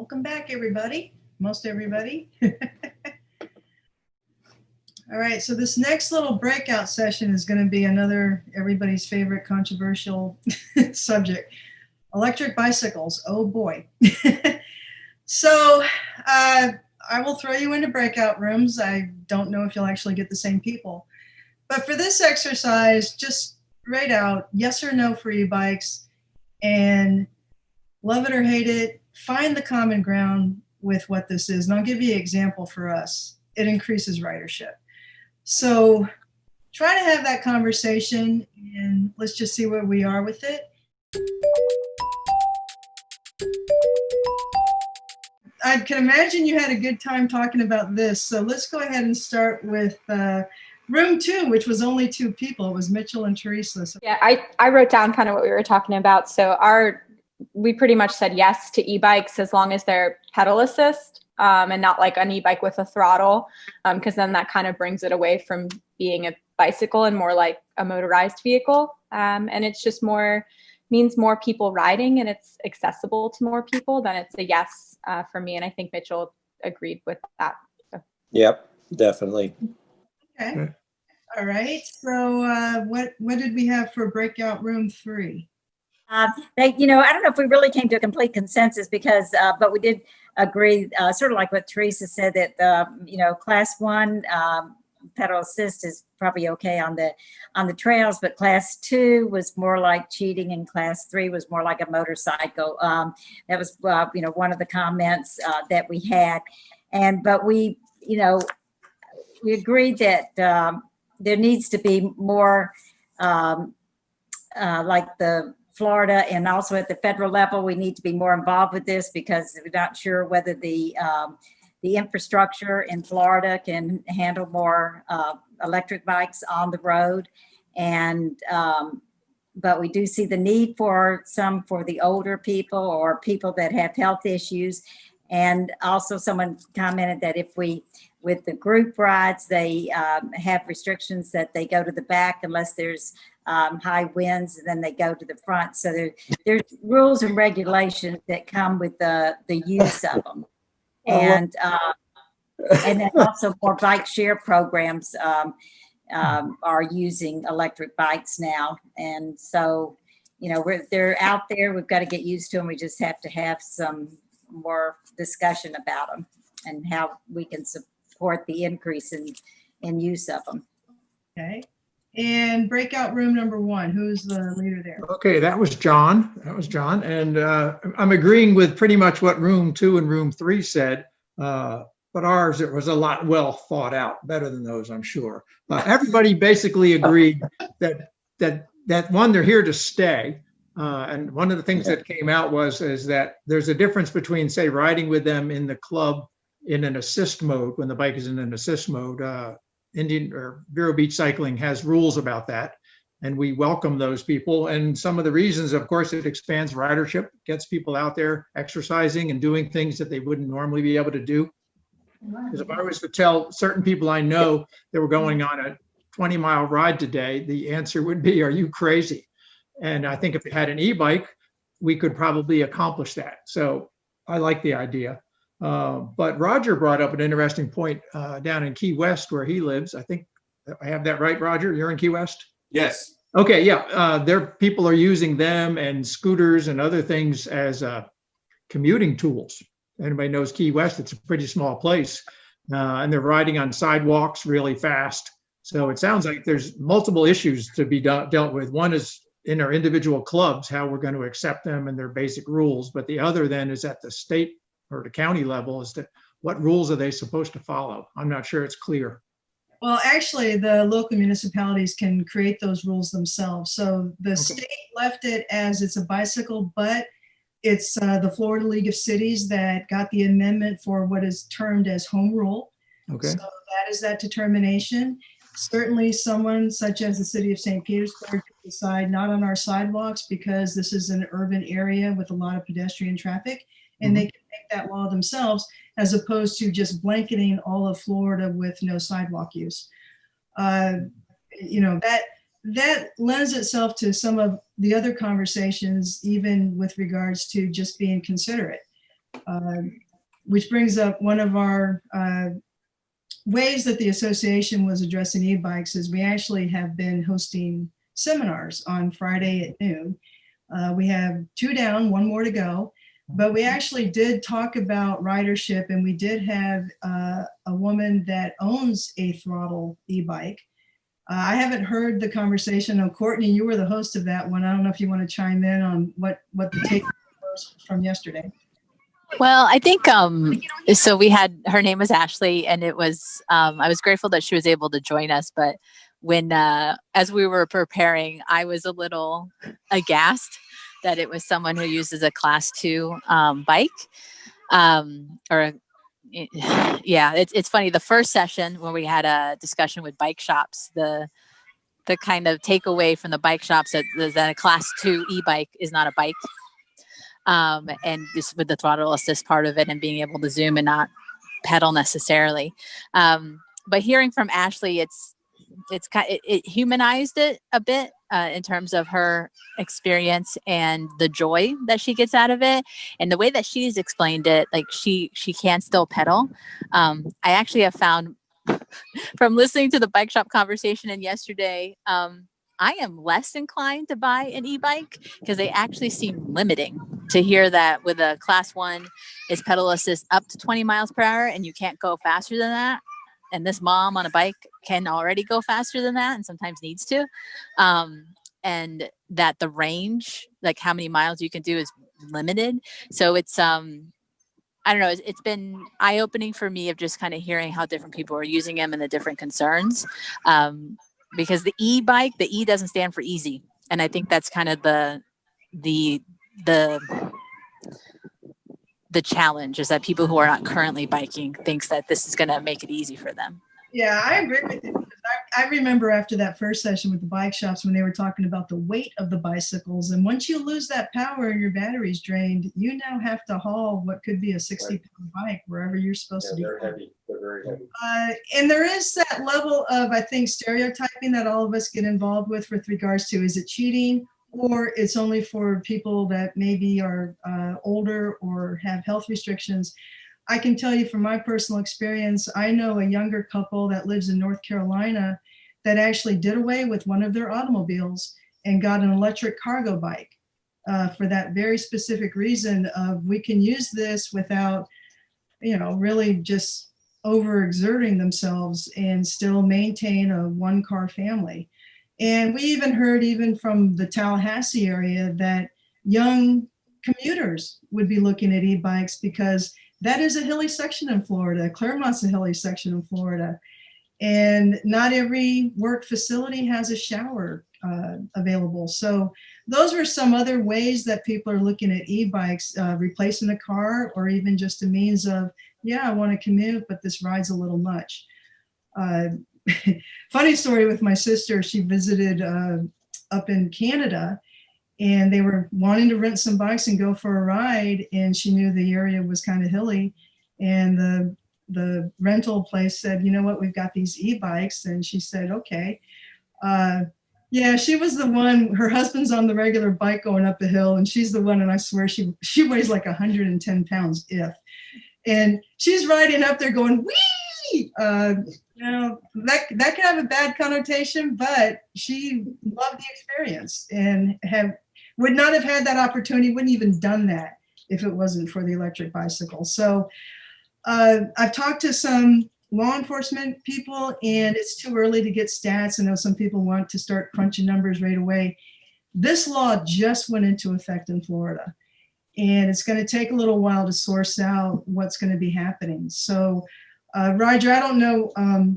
Welcome back, everybody. Most everybody. All right, so this next little breakout session is going to be another everybody's favorite controversial subject, electric bicycles. Oh boy. So I will throw you into breakout rooms. I don't know if you'll actually get the same people. But for this exercise, just write out yes or no for e-bikes and love it or hate it. Find the common ground with what this is. And I'll give you an example for us. It increases ridership. So try to have that conversation and let's just see where we are with it. I can imagine you had a good time talking about this. So let's go ahead and start with room 2, which was only 2 people. It was Mitchell and Teresa. So yeah, I wrote down kind of what we were talking about. So we pretty much said yes to e-bikes as long as they're pedal assist and not like an e-bike with a throttle, because then that kind of brings it away from being a bicycle and more like a motorized vehicle. And it's just means more people riding and it's accessible to more people. Then it's a yes for me. And I think Mitchell agreed with that. So. Yep, definitely. Okay. All right. So what did we have for breakout room 3? I don't know if we really came to a complete consensus because, but we did agree, sort of like what Teresa said, that class 1 pedal assist is probably okay on the trails, but class 2 was more like cheating, and class 3 was more like a motorcycle. That was one of the comments that we had, but we agreed that there needs to be more like the Florida, and also at the federal level, we need to be more involved with this because we're not sure whether the infrastructure in Florida can handle more electric bikes on the road. And but we do see the need for some for the older people or people that have health issues. And also someone commented that with the group rides, they have restrictions that they go to the back unless there's high winds, and then they go to the front. So there's rules and regulations that come with the use of them. And then also more bike share programs are using electric bikes now. And so, they're out there. We've got to get used to them. We just have to have some more discussion about them and how we can support the increase in use of them. Okay. And breakout room number 1, who's the leader there? Okay, that was John. And I'm agreeing with pretty much what room 2 and room 3 said. But ours, it was a lot well thought out, better than those, I'm sure. Everybody basically agreed that one, they're here to stay. And one of the things that came out is that there's a difference between, say, riding with them in the club in an assist mode, when the bike is in an assist mode. Indian or Vero Beach Cycling has rules about that, and we welcome those people. And some of the reasons, of course, it expands ridership, gets people out there exercising and doing things that they wouldn't normally be able to do. Because if I was to tell certain people I know that were going on a 20-mile ride today, the answer would be, are you crazy? And I think if it had an e-bike, we could probably accomplish that. So I like the idea. But Roger brought up an interesting point down in Key West where he lives. I think I have that right, Roger? You're in Key West? Yes. Okay, yeah. Their people are using them and scooters and other things as commuting tools. Anybody knows Key West, it's a pretty small place. And they're riding on sidewalks really fast. So it sounds like there's multiple issues to be dealt with. One is in our individual clubs, how we're going to accept them and their basic rules. But the other then is at the state or the county level as to what rules are they supposed to follow. I'm not sure it's clear. Well, actually, the local municipalities can create those rules themselves. So the state left it as it's a bicycle, but it's the Florida League of Cities that got the amendment for what is termed as home rule. Okay. So that is that determination. Certainly someone such as the city of St. Petersburg could decide not on our sidewalks because this is an urban area with a lot of pedestrian traffic, and they can make that law themselves as opposed to just blanketing all of Florida with no sidewalk use. That lends itself to some of the other conversations, even with regards to just being considerate. which brings up one of our ways that the association was addressing e-bikes is we actually have been hosting seminars on Friday at noon. We have 2 down, 1 more to go, but we actually did talk about ridership, and we did have a woman that owns a throttle e-bike. I haven't heard the conversation. Oh, Courtney, you were the host of that one. I don't know if you want to chime in on what the take was from yesterday. Well, I think so we had, her name was Ashley, and it was I was grateful that she was able to join us, but when as we were preparing, I was a little aghast that it was someone who uses a class 2 bike. Yeah, it's funny, the first session where we had a discussion with bike shops, the kind of takeaway from the bike shops that a class 2 e-bike is not a bike. And just with the throttle assist part of it and being able to zoom and not pedal necessarily. But hearing from Ashley, it humanized it a bit in terms of her experience and the joy that she gets out of it, and the way that she's explained it. Like she can still pedal. I actually have found from listening to the bike shop conversation and yesterday, I am less inclined to buy an e-bike because they actually seem limiting. To hear that with a class 1 is pedal assist up to 20 miles per hour and you can't go faster than that. And this mom on a bike can already go faster than that and sometimes needs to. And that the range, like how many miles you can do, is limited. So it's, I don't know, it's been eye-opening for me of just kind of hearing how different people are using them and the different concerns. Because the e-bike, the E doesn't stand for easy. And I think that's kind of the challenge, is that people who are not currently biking thinks that this is going to make it easy for them. Yeah, I agree with you. I remember after that first session with the bike shops when they were talking about the weight of the bicycles. And once you lose that power and your battery's drained, you now have to haul what could be a 60-pound bike wherever you're supposed to be. They're heavy. They're very heavy. And there is that level of, I think, stereotyping that all of us get involved with regards to, is it cheating, or it's only for people that maybe are older or have health restrictions. I can tell you from my personal experience, I know a younger couple that lives in North Carolina that actually did away with one of their automobiles and got an electric cargo bike for that very specific reason of, we can use this without, really just overexerting themselves and still maintain a 1-car family. And we even heard, even from the Tallahassee area, that young commuters would be looking at e-bikes because that is a hilly section in Florida. Claremont's a hilly section in Florida. And not every work facility has a shower available. So those are some other ways that people are looking at e-bikes, replacing a car, or even just a means of, yeah, I want to commute, but this ride's a little much. Funny story with my sister. She visited up in Canada, and they were wanting to rent some bikes and go for a ride. And she knew the area was kind of hilly. And the rental place said, you know what, we've got these e-bikes. And she said, okay. Yeah, she was the one, her husband's on the regular bike going up the hill, and she's the one, and I swear she weighs like 110 pounds if. And she's riding up there going, wee! That can have a bad connotation, but she loved the experience and would not have had that opportunity, wouldn't even done that if it wasn't for the electric bicycle. So I've talked to some law enforcement people, and it's too early to get stats. I know some people want to start crunching numbers right away. This law just went into effect in Florida, and it's going to take a little while to source out what's going to be happening. So Roger, I don't know,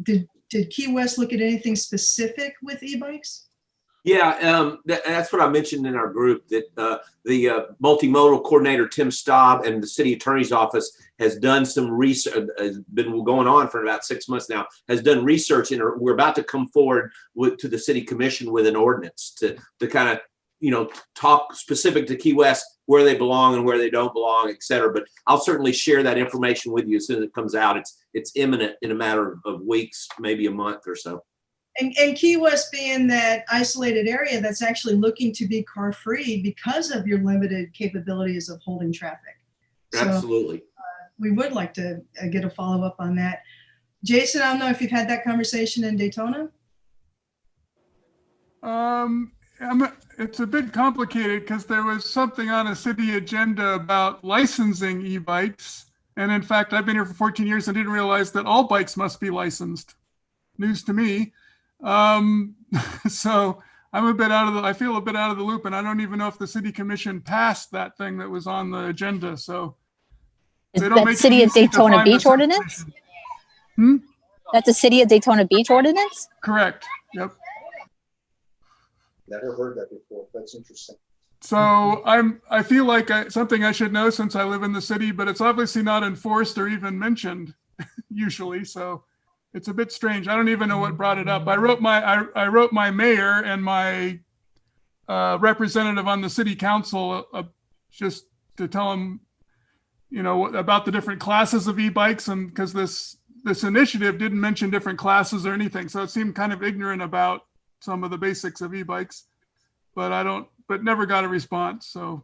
did Key West look at anything specific with e-bikes? Yeah, that's what I mentioned in our group, that the multimodal coordinator, Tim Staub, and the city attorney's office has done some research, has been going on for about 6 months now, has done research, and we're about to come forward to the city commission with an ordinance to kind of, talk specific to Key West, where they belong and where they don't belong, et cetera. But I'll certainly share that information with you as soon as it comes out. It's imminent in a matter of weeks, maybe a month or so. And Key West being that isolated area that's actually looking to be car-free because of your limited capabilities of holding traffic. So Absolutely. we would like to get a follow-up on that. Jason, I don't know if you've had that conversation in Daytona? It's a bit complicated because there was something on a city agenda about licensing e-bikes. And in fact, I've been here for 14 years and didn't realize that all bikes must be licensed. News to me. So I'm I feel a bit out of the loop, and I don't even know if the city commission passed that thing that was on the agenda. So Is they don't that make it City of easy to Daytona find the Beach ordinance? substation. That's a City of Daytona Beach ordinance? Correct. Yep. Never heard that before. That's interesting. So I feel like something I should know since I live in the city, but it's obviously not enforced or even mentioned usually. So it's a bit strange. I don't even know what brought it up. I wrote my mayor and my representative on the city council just to tell them, about the different classes of e-bikes, and because this initiative didn't mention different classes or anything, so it seemed kind of ignorant about some of the basics of e-bikes. But never got a response. So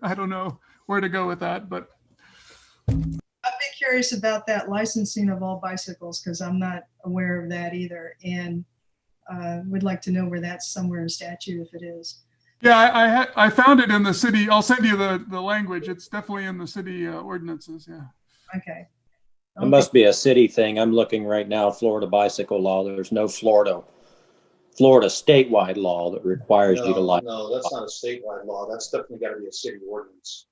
I don't know where to go with that. But I'd be curious about that licensing of all bicycles because I'm not aware of that either, and would like to know where that's somewhere in statute if it is. yeah, I found it in the city. I'll send you the language. It's definitely in the city ordinances. Yeah. Okay. It must be a city thing. I'm looking right now, Florida bicycle law. There's no Florida statewide law that requires you to license. No, that's not a statewide law. That's definitely got to be a city ordinance.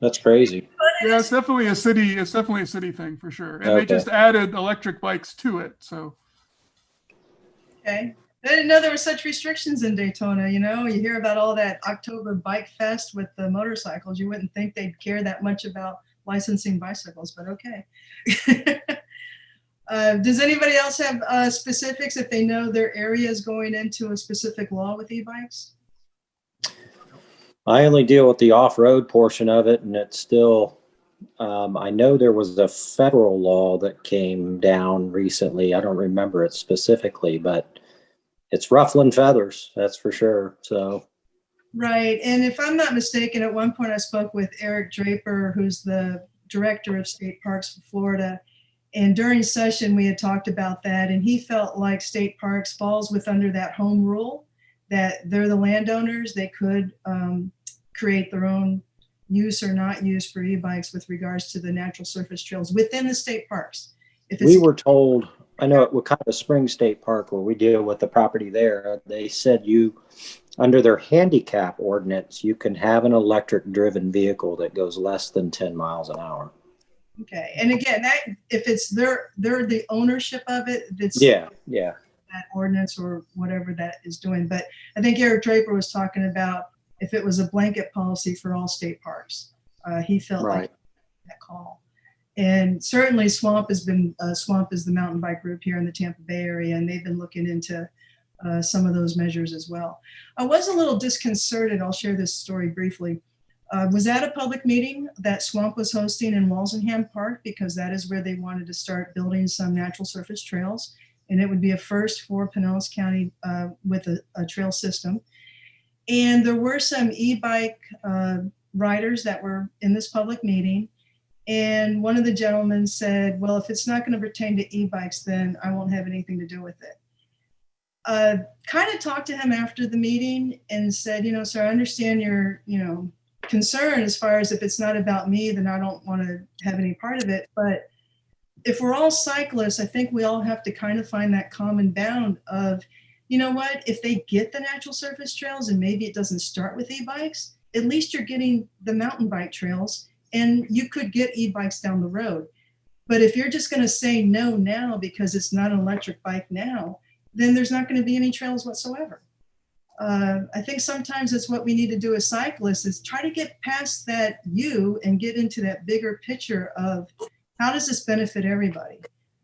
That's crazy. Yeah, it's definitely a city. It's definitely a city thing for sure. And they Okay. just added electric bikes to it. So. Okay. I didn't know there were such restrictions in Daytona. You hear about all that October Bike Fest with the motorcycles. You wouldn't think they'd care that much about licensing bicycles, but okay. Does anybody else have specifics if they know their area is going into a specific law with e-bikes? I only deal with the off-road portion of it, and it's still, I know there was a federal law that came down recently. I don't remember it specifically, but it's ruffling feathers, that's for sure. So. Right. And if I'm not mistaken, at one point I spoke with Eric Draper, who's the director of state parks for Florida. And during session, we had talked about that. And he felt like state parks falls under that home rule, that they're the landowners. They could create their own use or not use for e-bikes with regards to the natural surface trails within the state parks. We were told, I know at Wakanda Springs State Park, where we deal with the property there, they said under their handicap ordinance, you can have an electric driven vehicle that goes less than 10 miles an hour. Okay. And again, that if it's they're the ownership of it, it's yeah. that ordinance or whatever that is doing. But I think Eric Draper was talking about if it was a blanket policy for all state parks. He felt like that call. And certainly Swamp is the mountain bike group here in the Tampa Bay area, and they've been looking into some of those measures as well. I was a little disconcerted. I'll share this story briefly. Was at a public meeting that Swamp was hosting in Walsingham Park because that is where they wanted to start building some natural surface trails. And it would be a first for Pinellas County with a trail system. And there were some e-bike riders that were in this public meeting. And one of the gentlemen said, well, if it's not going to pertain to e-bikes, then I won't have anything to do with it. Kind of talked to him after the meeting and said, sir, I understand your, concern as far as if it's not about me, then I don't want to have any part of it. But if we're all cyclists, I think we all have to kind of find that common bound of, if they get the natural surface trails and maybe it doesn't start with e-bikes, at least you're getting the mountain bike trails and you could get e-bikes down the road. But if you're just going to say no now because it's not an electric bike now, then there's not going to be any trails whatsoever. I think sometimes that's what we need to do as cyclists is try to get past that and get into that bigger picture of how does this benefit everybody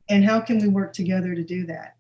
and how can we work together to do that?